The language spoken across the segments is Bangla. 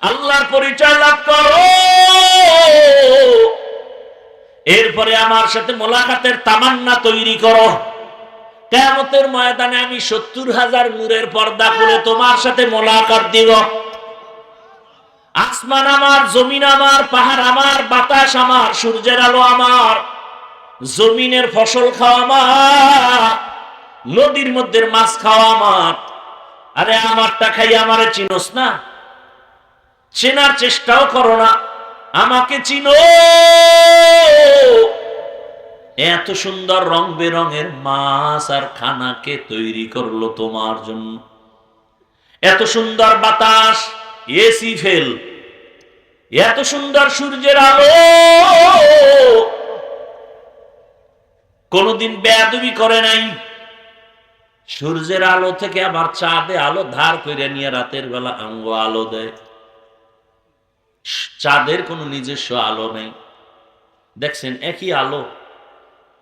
আল্লাহর পরিচয় লাভ করো, এরপরে আমার সাথে মোলাকাতের তামান্না তৈরি করো। কিয়ামতের ময়দানে আমি ৭০,০০০ নূরের পর্দা করে তোমার সাথে মোলাকাত দিব। আসমান আমার, জমিন আমার, পাহাড় আমার, বাতাস আমার, সূর্যের আলো আমার, জমিনের ফসল খাওয়া আমার, নদীর মধ্যে মাছ খাওয়া আমার। আরে আমারটা খাই আমারে চিনোস না, চেনার চেষ্টাও করো না, আমাকে চিনো। এত সুন্দর রং বেরঙের মাছ আর খানাকে তৈরি করলো তোমার জন্য। এত সুন্দর বাতাস, এসি ফেল, এত সুন্দর সূর্যের আলো, কোনদিন বেয়াদবি করে নাই। সূর্যের আলো থেকে আবার চাঁদে আলো ধার করে নিয়ে রাতের বেলা আঙ্গ আলো দেয়। চাঁদের কোনো নিজস্ব আলো নেই। দেখছেন একই আলো,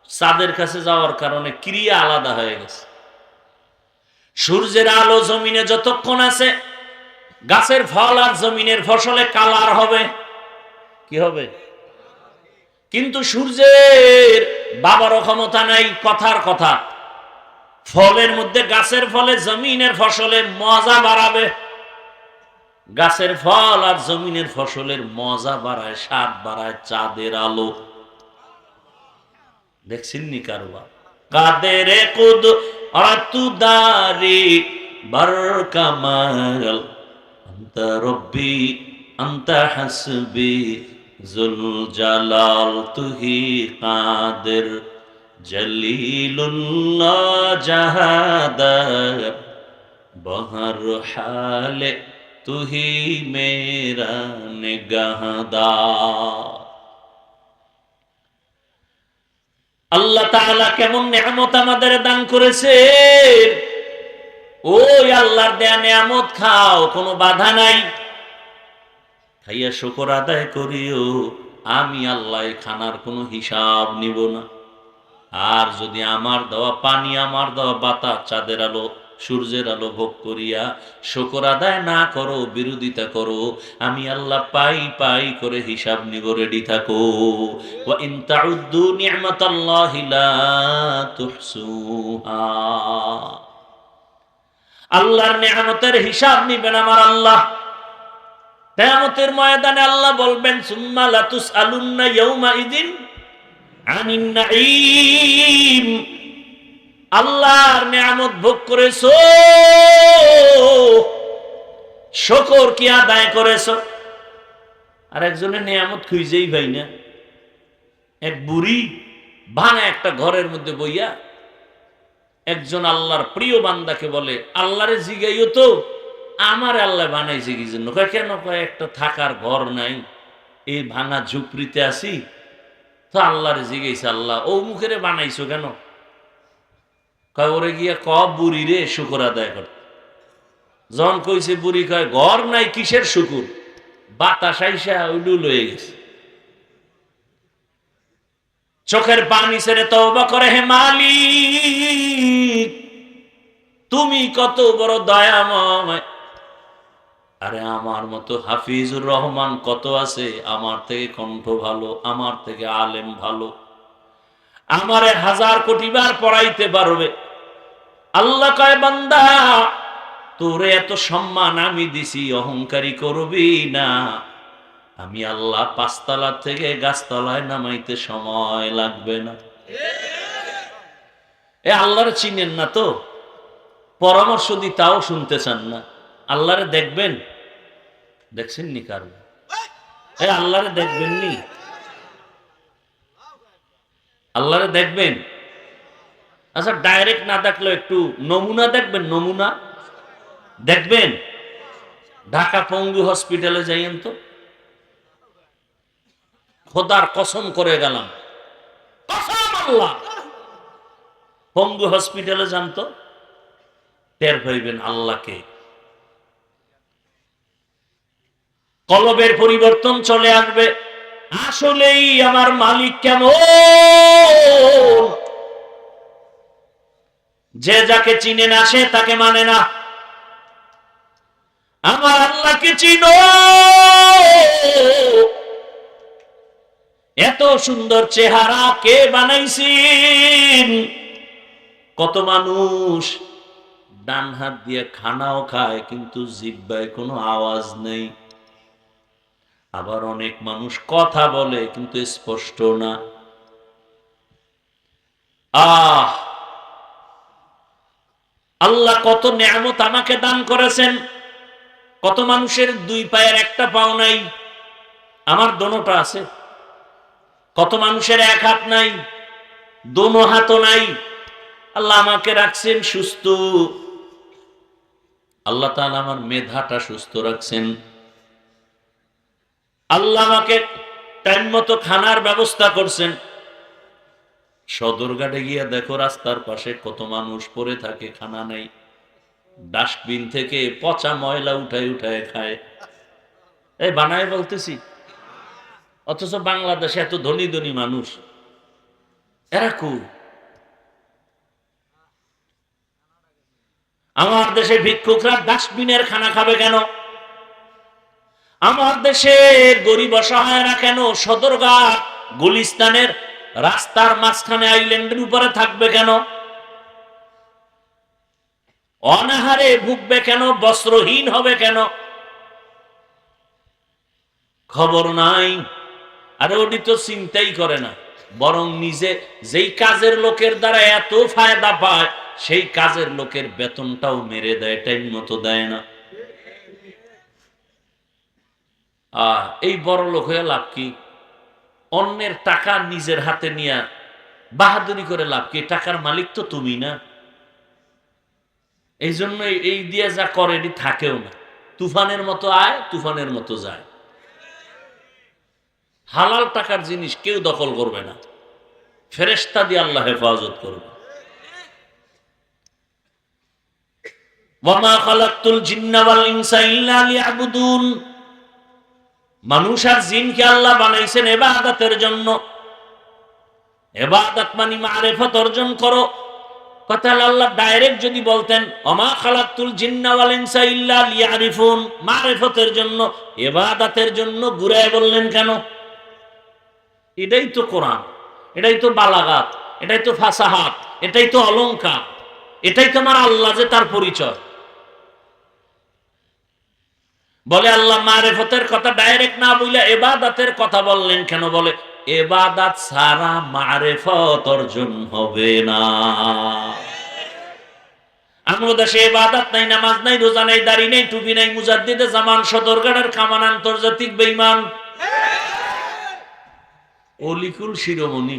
চাঁদের কাছে যাওয়ার কারণে ক্রিয়া আলাদা হয়ে গেছে। সূর্যের আলো জমিনে যতক্ষণ আছে, গাছের ফল আর জমিনের ফসলে কালার হবে। কি হবে? কিন্তু সূর্যের বাবারও ক্ষমতা নাই। কথার কথা, ফলের মধ্যে গাছের ফলে জমিনের ফসলে মজা বাড়াবে। গাছের ফল আর জমিনের ফসলের মজা বাড়ায়, স্বাদ বাড়ায় চাঁদের আলো। দেখছেন নি কারবা কাদের কুদ আতুদারি বরকামাল আনতা রব্বি আনতা হাসবি জুল জালাল তুহি কাদের জলিলুল্লাহ জাহাদার বহর হালে তুহি মেরা নিগাহদার। আল্লাহ তাআলা কেমন নেয়ামত আমাদের দান করেছে। ওই আল্লাহর দেয়া নেয়ামত খাও, কোনো বাধা নাই। খাইয়া শুকর আদায় করিও, আমি আল্লাহ খানার কোনো হিসাব নিব না। আর যদি আমার দেওয়া পানি, আমার দেওয়া বাতাস, চাঁদের আলো, সূর্যের আলো ভোগ করিয়া শুকর আদায় না করো, বিরোধিতা করো, আমি আল্লাহ পাই পাই করে হিসাব নিব। রেডি থাকো। ওয়া ইন তাউদ্দু নি'মাতাল্লাহি লা তুহসুহা। আল্লাহর নিয়ামতের হিসাব নিবেন আমার আল্লাহ। কিয়ামতের ময়দানে আল্লাহ বলবেন, সুম্মা লাতুসআলুন্না ইয়াউমা ইযিন আনিন নাঈম। আল্লাহর নিয়ামত ভোগ করেছো, শুকর কি আদায় করেছো? আর একজনের নিয়ামত খুঁজেই পাই না। এক বুড়ি ভাঙা একটা ঘরের মধ্যে বইয়া একজন আল্লাহর প্রিয় বান্দাকে বলে, আল্লাহরে জিগাইও তো আমার আল্লাহ বানাইছে কি জন্য? কেন? কয় একটা থাকার ঘর নাই, এই ভাঙা ঝুপড়িতে আছি, তো আল্লাহরে জিগাইছে, আল্লাহ ও মুখেরে বানাইছো কেন? কয় ওরে গিয়া বুড়ি রে শুকর আদায় করতে। যখন কইছে বুড়ি কয় ঘর নাই, কিসের শুকুর, বাতাস আইসা উডু লয়ে গেছে। চোখের পানি ছেড়ে তওবা করে, হে মালিক তুমি কত বড় দয়াময়। আরে আমার মতো হাফিজুর রহমান কত আছে, আমার থেকে কণ্ঠ ভালো, আমার থেকে আলেম ভালো, আমারে 1000 কোটি বার পড়াইতে পারবে। আল্লাহ কয়, বান্দা তোরে এত সম্মান আমি দিছি, অহংকারী করবি না। আমি আল্লাহ 5 তলা থেকে গাছতলায় নামাইতে সময় লাগবে না। এ আল্লাহরে চিনেন না তো, পরামর্শ দি তাও শুনতে চান না। আল্লাহরে দেখবেন, দেখছেন নি কারণ? এ আল্লাহরে দেখবেন নি? আল্লাহরে দেখবেন? আচ্ছা ডাইরেক্ট না দেখলেও একটু নমুনা দেখবেন, নমুনা দেখবেন। ঢাকা পঙ্গু হসপিটালে যাইয়েন তো, খোদার কসম করে গেলাম, কসম আল্লাহ, পঙ্গু হসপিটালে যান তো, টের পাইবেন আল্লাহকে। কলবের পরিবর্তন চলে আসবে। আসলেই আমার মালিক কেমন, যে যাকে চিনে না সে তাকে মানে না। আমার আল্লাহকে চিনো। এত সুন্দর চেহারা কে বানাইছেন? কত মানুষ ডান হাত দিয়ে খানাও খায় কিন্তু জিহ্বায় কোনো আওয়াজ নেই। আবার অনেক মানুষ কথা বলে কিন্তু স্পষ্ট না। আল্লাহ কত নেয়ামত আমাকে দান করেছেন। কত মানুষের দুই পায়ের একটা পাও নাই, আমার দোনোটা আছে। কত মানুষের এক হাত নাই, দোনো হাতও নাই। আল্লাহ আমাকে রাখছেন সুস্থ। আল্লাহ তাআলা আমার মেধাটা সুস্থ রাখছেন। আল্লাহ আমাকে টাইম মতো খানার ব্যবস্থা করছেন। সদরঘাটে গিয়া দেখো রাস্তার পাশে কত মানুষ পড়ে থাকে, খানা নাই। ডাস্টবিন থেকে পচা ময়লা উঠায় উঠায় খায়। এই বানায় বলতেছি। অথচ বাংলাদেশে এত ধনী ধনী মানুষ, এরা কই? আমার দেশে ভিক্ষুকরা ডাস্টবিনের খানা খাবে কেন? আমার দেশে গরিব অসহায়রা কেন সদরঘাট গুলিস্তানের রাস্তার মাঝখানে আইল্যান্ডের উপরে থাকবে কেন? অনাহারে ভুগবে কেন? বস্ত্রহীন হবে কেন? খবর নাই। আরে ওটি তো চিন্তাই করে না, বরং নিজে যেই কাজের লোকের দ্বারা এত ফায়দা পায় সেই কাজের লোকের বেতনটাও মেরে দেয়, টাইম মতো দেয় না। এই বড় লোক হয়ে লাভ কি? অন্যের টাকা নিজের হাতে নিয়ে বাহাদুরি করে লাভ কি? টাকার মালিক তো তুমি না। এই জন্য এই দিয়ে যা করে এটি থাকেও না। তুফানের মতো আয়, তুফানের মতো যায়। হালাল টাকার জিনিস কেউ দখল করবে না, ফেরেশতা দিয়ে আল্লাহ হেফাজত করবে। ওয়ামা খালাকতুল জিন্না ওয়াল ইনসা ইল্লা লিয়াবুদুন। মানুষ আর জিনকে আল্লাহ বানাইছেন ইবাদতের জন্য। ইবাদত মানে মারিফত অর্জন করো। কথা আল্লাহ ডাইরেক্ট যদি বলতেন ওমা খালাকতুল জিন্না ওয়াল ইনসা ইল্লা লিয়ারিফুন, মারিফতের জন্য, ইবাদতের জন্য ঘুরায় বললেন কেন? এটাই তো কোরআন, এটাই তো বালাগাত, এটাই তো ফাসাহাত, এটাই তো অলংকার, এটাই তো আমার আল্লাহ যে তার পরিচয়। বলে আল্লাহ মারিফতের কথা ডাইরেক্ট না বলে ইবাদতের কথা বললেন কেন? বলে ইবাদত ছাড়া মারিফত অর্জন হবে না। আমাদের দেশে ইবাদত নাই, নামাজ নাই, রোজা নাই, দাড়ি নাই, টুপি নাই, মুজাদ্দিদে জামান, সদরঘাটের কামান, আন্তর্জাতিক বেঈমান, অলিকুল শিরোমণি।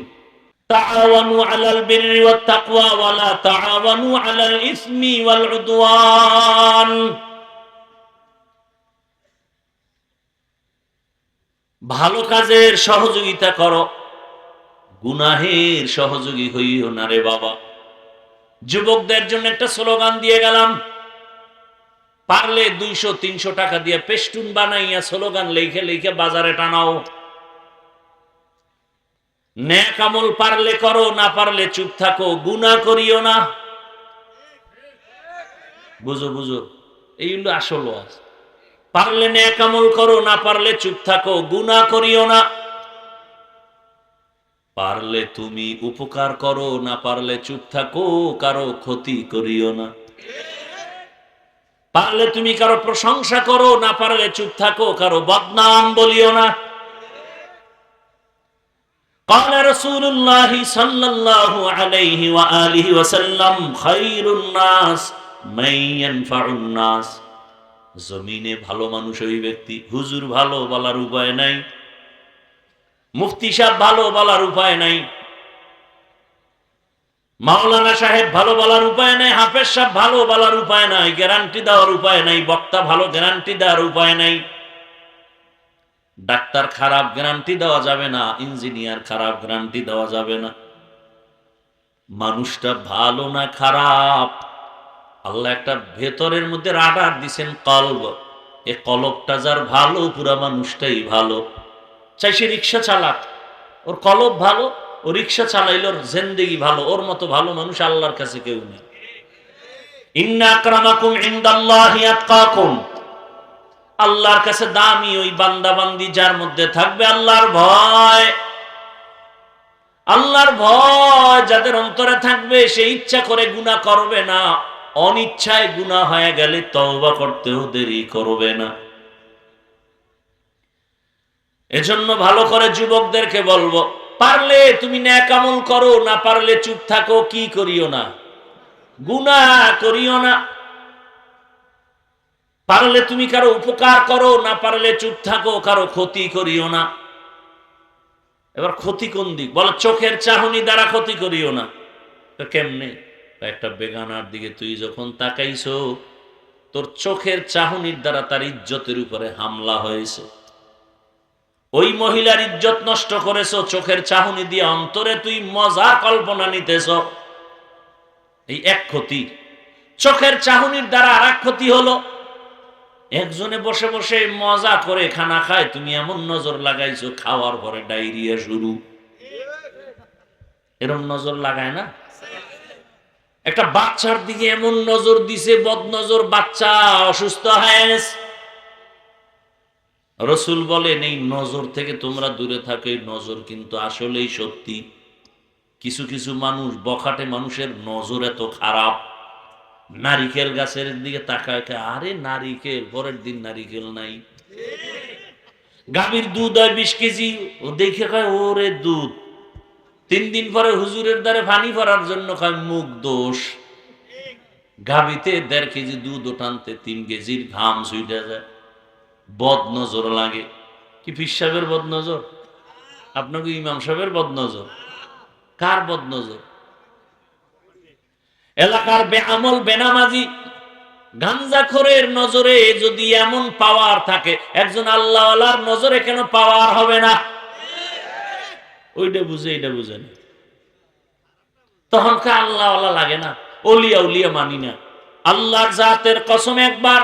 তাআওয়ানু আলাল বিররি ওয়াত তাকওয়া ওয়া লা তাআওয়ানু আলাল ইসমি ওয়াল উদওয়ান। ভালো কাজের সহযোগিতা করো, গুনাহের সহযোগী হইও না রে বাবা। যুবকদের জন্য একটা স্লোগান দিয়ে গেলাম, পারলে 200-300 টাকা দিয়ে পেস্টুন বানাইয়া স্লোগান লিখে লিখে বাজারে টানাও। নেক আমল পারলে করো, না পারলে চুপ থাকো, গুনাহ করিও না। বুঝো বুঝো, এই হলো আসল ওয়াজ। পারলে নেক আমল করো, না পারলে চুপ থাকো, গুনাহ করিও না। পারলে তুমি উপকার করো, না পারলে চুপ থাকো, কারো ক্ষতি করিও না। পারলে তুমি কারো প্রশংসা করো, না পারলে চুপ থাকো, কারো বদনাম বলিও না। قال رسول الله صلى الله عليه وآله وسلم خير الناس من ينفع الناس। জমিনে ভালো মানুষ ওই ব্যক্তি, হুজুর ভালো বলার উপায় নাই, মুফতি সাহেব ভালো বলার উপায় নাই, মাওলানা সাহেব ভালো বলার উপায় নাই, হাফেজ সাহেব ভালো বলার উপায় নাই, গ্যারান্টি দেওয়ার উপায় নাই, বক্তা ভালো গ্যারান্টি দেওয়ার উপায় নাই, ডাক্তার খারাপ গ্যারান্টি দেওয়া যাবে না, ইঞ্জিনিয়ার খারাপ গ্যারান্টি দেওয়া যাবে না। মানুষটা ভালো না খারাপ, আল্লাহ একটা ভেতরের মধ্যে রাডার দিছেন কলব। এই কলবটা যার ভালো, পুরা মানুষটাই ভালো। চাই সে রিক্সা চালাক, ওর কলব ভালো, ও রিক্সা চালাইল, ওর জিন্দেগি ভালো। ওর মতো ভালো মানুষ আল্লাহর কাছে কেউ নেই। ইন্না আকরামাকুম ইনদাল্লাহি আতকাকুম। আল্লাহর কাছে দামি ওই বান্দা বান্দি যার মধ্যে থাকবে আল্লাহর ভয়। আল্লাহর ভয় যাদের অন্তরে থাকবে সে ইচ্ছা করে গুনাহ করবে না, অনিচ্ছায় গুনাহ হয়ে গেলে তওবা করতেও দেরি করবে না। এজন্য ভালো করে যুবকদেরকে বলবো, পারলে তুমি নেক আমল করো, না পারলে চুপ থাকো, কি করিও না, গুনাহ করিও না। পারলে তুমি কারো উপকার করো, না পারলে চুপ থাকো, কারো ক্ষতি করিও না। এবার ক্ষতি কোন দিক? বলো চোখের চাহনি দ্বারা ক্ষতি করিও না। তো কেমনে? একটা বেগানার দিকে তুই যখন তাকাইছো, তোর চোখের চাহনির দ্বারা তার ইজ্জতের উপরে হামলা হয়েছে, ওই মহিলার ইজ্জত নষ্ট করেছো চোখের চাহনি দিয়ে, অন্তরে তুই মজা কল্পনা নিতেছ, এই এক ক্ষতি। চোখের চাহনির দ্বারা আর এক ক্ষতি হলো, একজনে বসে বসে মজা করে খানা খায়, তুমি এমন নজর লাগাইছো খাওয়ার পরে ডায়রিয়া শুরু। এরকম নজর লাগায় না? একটা বাচ্চার দিকে এমন নজর দিছে, বদ নজর, বাচ্চা অসুস্থ হয়ে গেছে। রাসূল বলেন এই নজর থেকে তোমরা দূরে থাকো। এই নজর কিন্তু আসলেই সত্যি। কিছু কিছু মানুষ, বখাটে মানুষের নজর এত খারাপ, নারিকেল গাছের দিকে তাকায়, আরে নারিকেল, পরের দিন নারিকেল নাই। গাভীর দুধ হয় 20 কেজি, ও দেখে কয় ওরে দুধ। 3 দিন পরে হুজুরের দ্বারে পানি ভরার জন্য কয় মুখ দোষ। গাভীতে 1.5 কেজি দুধ টানতে 3 কেজির ঘাম ছুটে যায়। বদ নজর লাগে। কি পীর সাহেবের বদ নজর? আপনাকে ইমাম সাহেবের বদ নজর? কার বদ নজর? এলাকার বেআমল বেনামাজি গাঞ্জাখোরের নজরে যদি এমন পাওয়ার থাকে, একজন আল্লাহওয়ালার নজরে কেন পাওয়ার হবে না? ওইটা বুঝে এটা বুঝে না, তখন কা আল্লাহওয়ালা লাগে না, ওলিয়া উলিয়া মানি না। আল্লাহর জাতের কসম একবার,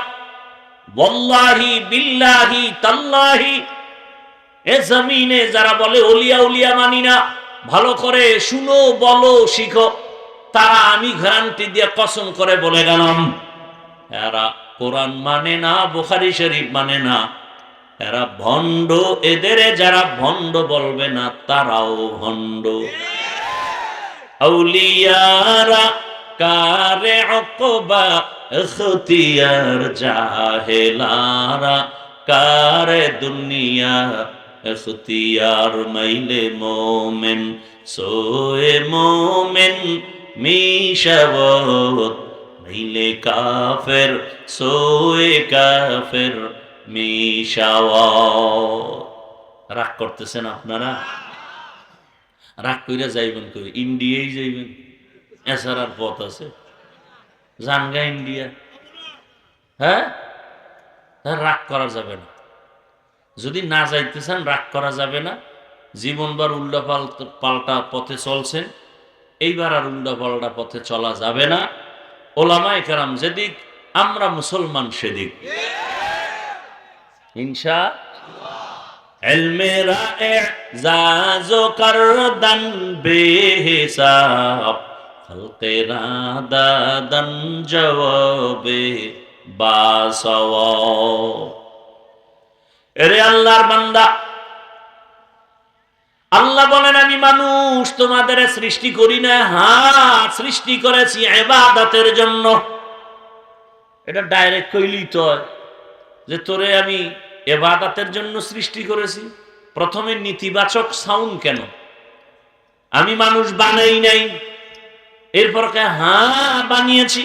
ওয়াল্লাহি বিল্লাহি তাল্লাহি, এ জমিনে যারা বলে ওলিয়া উলিয়া মানি না, ভালো করে শুনো, বলো, শিখো, তারা আমি গ্যারান্টি দিয়ে কসম করে বলে গেলাম, এরা কোরআন মানে না, বুখারী শরীফ মানে না, এরা ভণ্ড। এদের যারা ভণ্ড বলবে না তারাও ভণ্ড। আউলিয়ারা কারে উকবা ইখতিয়ার, জাহেলারা কারে দুনিয়া ইখতিয়ার। মাইলে মোমেন সোয়ে মোমেন মিশাবত, মাইলে কাফের সোয়ে কাফের মিশাওয়াত। রাগ করতেছেন আপনারা? রাগ কইরা যাইবেন কই? ইন্ডিয়াই যাইবেন, এছাড়ার পথ আছে? জানগা ইন্ডিয়া। হ্যাঁ, রাগ করা যাবে না। যদি না যাইতে চান রাগ করা যাবে না। জীবনবার উল্টা পাল্টা পথে চলছেন, এইবার আর উল্টা পাল্টা পথে চলা যাবে না। ওলামায়ে কেরাম যেদিক, আমরা মুসলমান সেদিক, ইনশাআল্লাহ। ইলমেরা ইজাজো করদান বেহিসাব, খলকেরা দাদান জবাবে বাসওয়াব। এরে আল্লাহর বান্দা, আল্লাহ বলেন আমি মানুষ তোমাদের সৃষ্টি করি না, হ্যাঁ সৃষ্টি করেছি ইবাদতের জন্য। এটা ডাইরেক্ট কইলি তো যে তোরে আমি ইবাদতের জন্য সৃষ্টি করেছি। প্রথমে নেতিবাচক সাউন্ড কেন? আমি মানুষ বানাই নাই, এরপর হ্যাঁ বানিয়েছি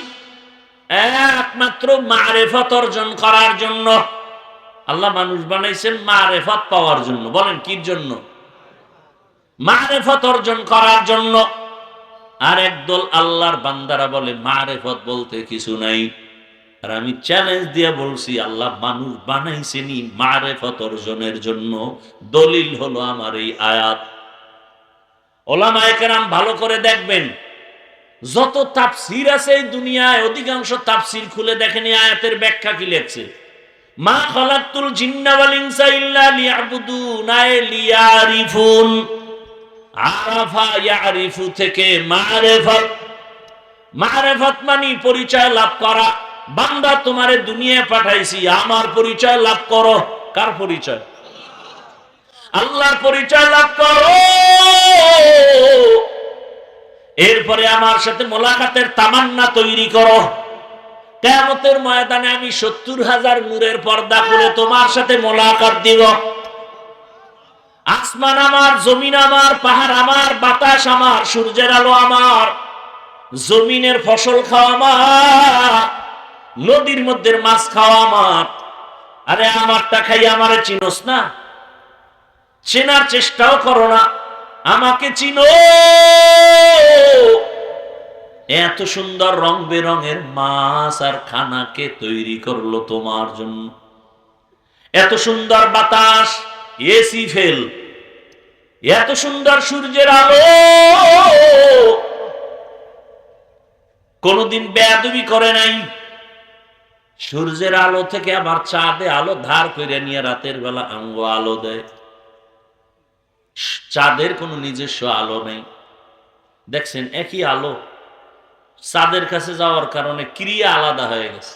একমাত্র মারেফত অর্জন করার জন্য। আল্লাহ মানুষ বানাইছেন মারেফত পাওয়ার জন্য। বলেন কির জন্য? মারেফত অর্জন করার জন্য। আর একদল আল্লাহর বান্দারা বলে মারেফত বলতে কিছু নাই। আর আমি চ্যালেঞ্জ দিয়ে বলছি আল্লাহ মানুষ বানাইছেনই মারেফত অর্জনের জন্য। দলিল হলো আমার এই আয়াত। ওলামায়ে কেরাম ভালো করে দেখবেন, যত তাফসীর আছে এই দুনিয়ায় অধিকাংশ তাফসীর খুলে দেখেন এই আয়াতের ব্যাখ্যা কি লেখছে। মা খালাকতুল জিন্না ওয়াল ইনসা ইল্লা লিয়াবুদুন, লিয়ারিফুন। আরাফা ইয়ারিফু থেকে মারেফত। মারেফত মানে পরিচয় লাভ করা। বান্দা তোমারে দুনিয়ায় পাঠাইছি আমার পরিচয় লাভ করো। কার পরিচয়? আল্লাহর পরিচয় লাভ করো, এরপরে আমার সাথে মোলাকাতের তামান্না তৈরি করো। কিয়ামতের ময়দানে আমি 70,000 নূরের পর্দা করে তোমার সাথে মোলাকাত দিব। আসমান আমার, জমিন আমার, পাহাড় আমার, বাতাস আমার, সূর্যের আলো আমার, জমিনের ফসল খাওয়া আমার, নদীর মধ্যে মাছ খাওয়া আমার। আরে আমারটা খাই আমারে চিনোস না, চেনার চেষ্টাও করো না, আমাকে চিনো। এত সুন্দর রং বেরঙের মাছ আর খানাকে তৈরি করলো তোমার জন্য, এত সুন্দর বাতাস, এসি ফেল, এত সুন্দর সূর্যের আলো। কোনদিন বেয়াদবি করে নাই। সূর্যের আলো থেকে আবার চাঁদে আলো ধার করে নিয়ে রাতের বেলা আঙ্গ আলো দেয়। চাঁদের কোনো নিজস্ব আলো নেই। দেখছেন একই আলো, চাঁদের কাছে যাওয়ার কারণে ক্রিয়া আলাদা হয়ে গেছে।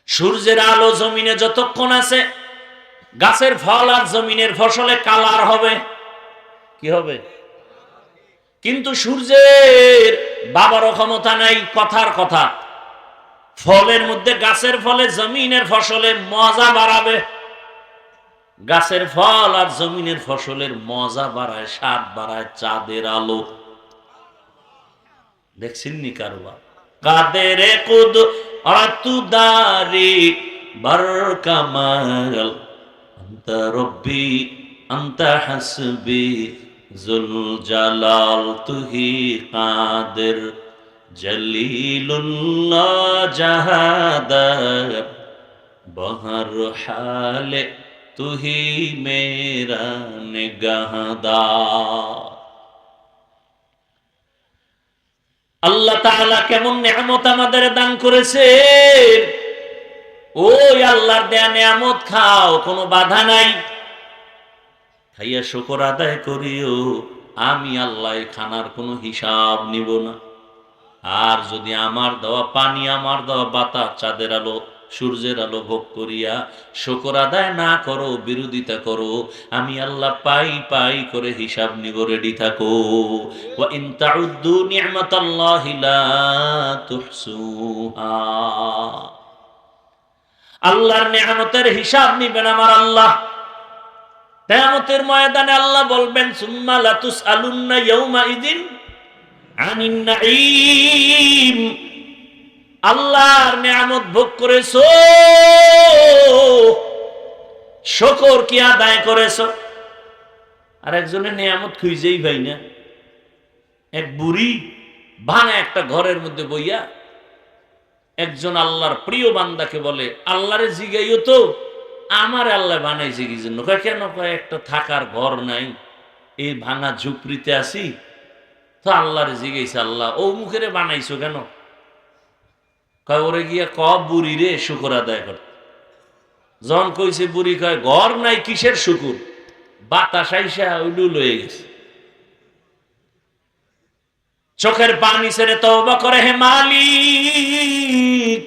সূর্যের আলো জমিনে যতক্ষণ আছে, গাছের ফল আর জমিনের ফসলে কালার হবে, কি হবে? কিন্তু সূর্যের বাবারও ক্ষমতা নাই। কথার কথা, ফলের মধ্যে গাছের ফলে জমিনের ফসলের মজা বাড়াবে। গাছের ফল আর জমিনের ফসলের মজা বাড়ায়, স্বাদ বাড়ায় চাঁদের আলো। দেখছেন নি কারবা কাদের কুদ আতুদারি বরকামাল আনতা রব্বি আনতা হাসবি জুল জালাল তুহি কাদের জলিলুল্লাহ জাহাদার বহর হালে তুহি মেরা নিগাহদার। আল্লাহ তাআলা কেমন নেয়ামত আমাদের দান করেছে। ওই আল্লাহর দেয়া নেয়ামত খাও, কোনো বাধা নাই। খাইয়া শুকর আদায় করিও, আমি আল্লাহ খানার কোনো হিসাব নিব না। আর যদি আমার দেওয়া পানি, আমার দেওয়া বাতাস, চাঁদের আলো, সূর্যের আলো ভোগ করিয়া শুকর আদায় না করো, বিরোধিতা করো, আমি আল্লাহ পাই পাই করে হিসাব নিব, রেডি থাকো। ওয়া ইন তাউদ্দু নি'মাতাল্লাহি লা তুহসুহা। আল্লাহর নিয়ামতের হিসাব নিবেন আমার আল্লাহ। কিয়ামতের ময়দানে আল্লাহ বলবেন, সুম্মা লাতুসআলুন্না ইয়াউমা ইযিন আনিন নাঈম। আল্লাহর নিয়ামত ভোগ করেছো, শুকর কি আদায় করেছো? আর একজনের নিয়ামত খুঁজেই পাই না। এক বুড়ি ভাঙা একটা ঘরের মধ্যে বইয়া একজন আল্লাহর প্রিয় বান্দাকে বলে, আল্লাহরে জিগাইও তো আমার আল্লাহ বানাইছে কি জন্য? কেন? কয় একটা থাকার ঘর নাই, এই ভাঙা ঝুপড়িতে আছি, তো আল্লাহরে জিগাইছে, আল্লাহ ও মুখেরে বানাইছো কেন? কয় ওরে গিয়া ক বুড়ি রে শুকর আদায় করতে। যখন কইছে বুড়ি কয় ঘর নাই, কিসের শুকুর, বাতাস আইসা ওইডু লয়ে গেছে। চোখের পানি ছেড়ে তওবা করে, হে মালিক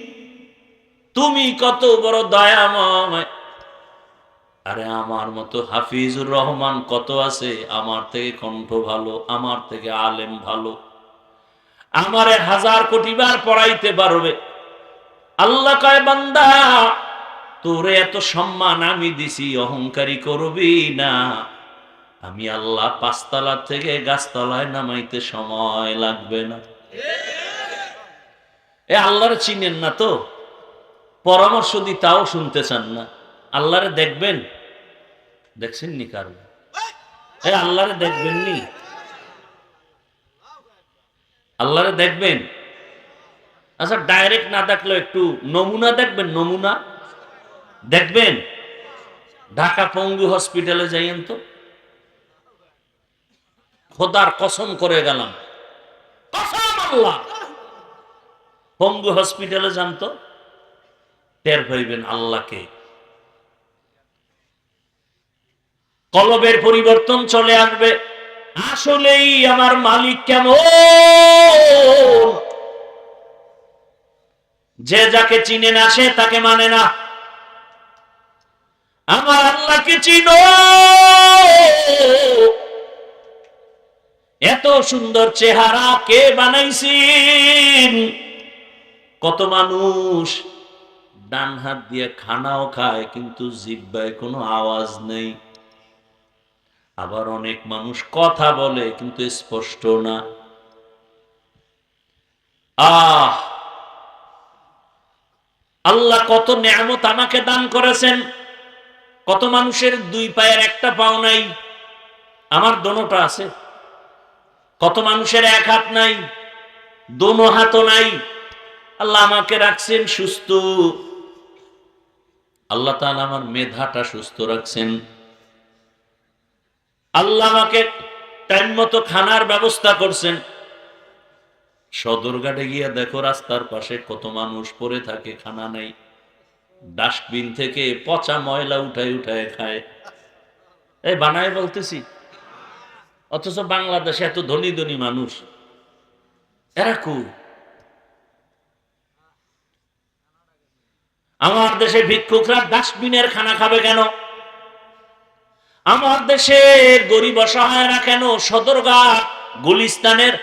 তুমি কত বড় দয়াময়। আরে আমার মতো হাফিজুর রহমান কত আছে, আমার থেকে কণ্ঠ ভালো, আমার থেকে আলেম ভালো, আমারে 1000 কোটি বার পড়াইতে পারবে। আল্লাহ কয়, বান্দা তোরে এত সম্মান আমি দিছি, অহংকারী করবি না। আমি আল্লাহ 5 তলা থেকে গাছতলায় নামাইতে সময় লাগবে না। এ আল্লাহরে চিনেন না তো, পরামর্শ দি তাও শুনতে চান না। আল্লাহরে দেখবেন, দেখছেন নি কারো? এ আল্লাহরে দেখবেন নি? আল্লাহরে দেখবেন? আচ্ছা ডাইরেক্ট না দেখলে একটু নমুনা দেখবেন, নমুনা দেখবেন। ঢাকা পঙ্গু হসপিটালে যাইয়েন তো, খোদার কসম করে গেলাম, কসম আল্লাহ, পঙ্গু হসপিটালে যান তো, টের পাইবেন আল্লাহকে। কলবের পরিবর্তন চলে আসবে। আসলেই আমার মালিক কেমন। যে যাকে চিনে না সে তাকে মানে না, আমার আল্লাহকে চিনো। এত সুন্দর চেহারা কে বানাইছেন? কত মানুষ ডান হাত দিয়ে খানাও খায় কিন্তু জিহ্বায় কোনো আওয়াজ নেই। আবার অনেক মানুষ কথা বলে কিন্তু স্পষ্ট না। আল্লাহ কত নেয়ামত আমাকে দান করেছেন। কত মানুষের দুই পায়ের একটা পাও নাই, আমার দোনোটা আছে। কত মানুষের এক হাত নাই, দোনো হাতও নাই। আল্লাহ আমাকে রাখছেন সুস্থ। আল্লাহ তাআলা আমার মেধাটা সুস্থ রাখছেন। আল্লাহ আমাকে টাইম মতো খানার ব্যবস্থা করছেন। সদরঘাটে গিয়া দেখো রাস্তার পাশে কত মানুষ পড়ে থাকে, খানা নাই। ডাস্টবিন থেকে পচা ময়লা উঠায় উঠায় খায়। এই বানায় বলতেছি। অথচ বাংলাদেশে এত ধনী ধনী মানুষ, এরা কই? আমার দেশে ভিক্ষুকরা ডাস্টবিনের খানা খাবে কেন? আমার দেশের গরিব অসহায়রা কেন সদরঘাট গুলিস্তানের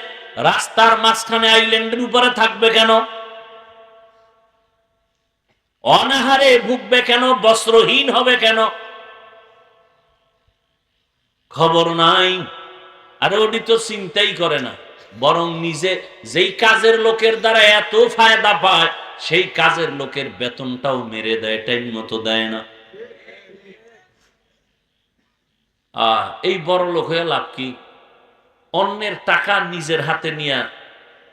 রাস্তার মাঝখানে আইল্যান্ডের উপরে থাকবে কেন? অনাহারে ভুগবে কেন? বস্ত্রহীন হবে কেন? খবর নাই। আরে ওটি তো চিন্তাই করে না, বরং নিজে যেই কাজের লোকের দ্বারা এত ফায়দা পায় সেই কাজের লোকের বেতনটাও মেরে দেয়, টাইম মতো দেয় না। এই বড় লোক হয়ে লাভ কি? অন্যের টাকা নিজের হাতে নিয়ে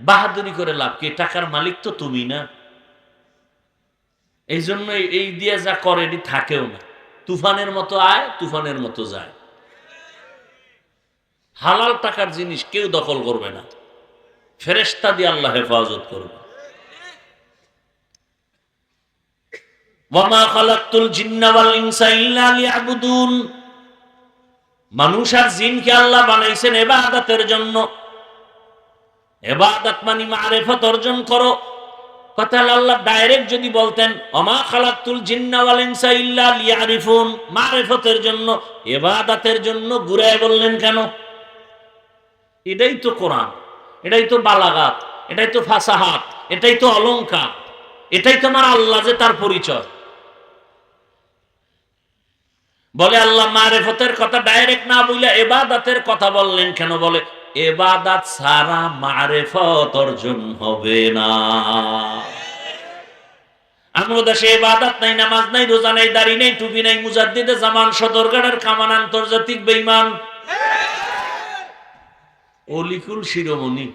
বাহাদুরি করে লাভ কি? টাকার মালিক তো তুমি না। এই জন্য এই দিয়ে যা করে এটি থাকেও না। তুফানের মতো আয়, তুফানের মতো যায়। হালাল টাকার জিনিস কেউ দখল করবে না, ফেরেশতা দিয়ে আল্লাহ হেফাজত করবে। ওয়ামা খালাকতুল জিন্না ওয়াল ইনসা ইল্লা লিয়াবুদুন। মানুষ আর জিনকে আল্লাহ বানাইছেন ইবাদতের জন্য। ইবাদত মানে মারিফত অর্জন করো। কথা আল্লাহ ডাইরেক্ট যদি বলতেন ওমা খালাকতুল জিন্না ওয়াল ইনসা ইল্লা লিয়ারিফুন, মারিফতের জন্য, ইবাদতের জন্য ঘুরায় বললেন কেন? এটাই তো কোরআন, এটাই তো বালাগাত, এটাই তো ফাসাহাত, এটাই তো অলংকার, এটাই তোমার আল্লাহ যে তার পরিচয়। বলে আল্লাহ মারিফতের কথা ডাইরেক্ট না বলে ইবাদতের কথা বললেন কেন? বলে ইবাদত ছাড়া মারিফত অর্জন হবে না। আমার দেশে ইবাদত নাই, নামাজ নাই, রোজা নাই, দাড়ি নাই, টুপি নাই, মুজাদ্দিদে জামান, সদরঘাটের কামান, আন্তর্জাতিক বেঈমান, অলিকুল শিরোমণি।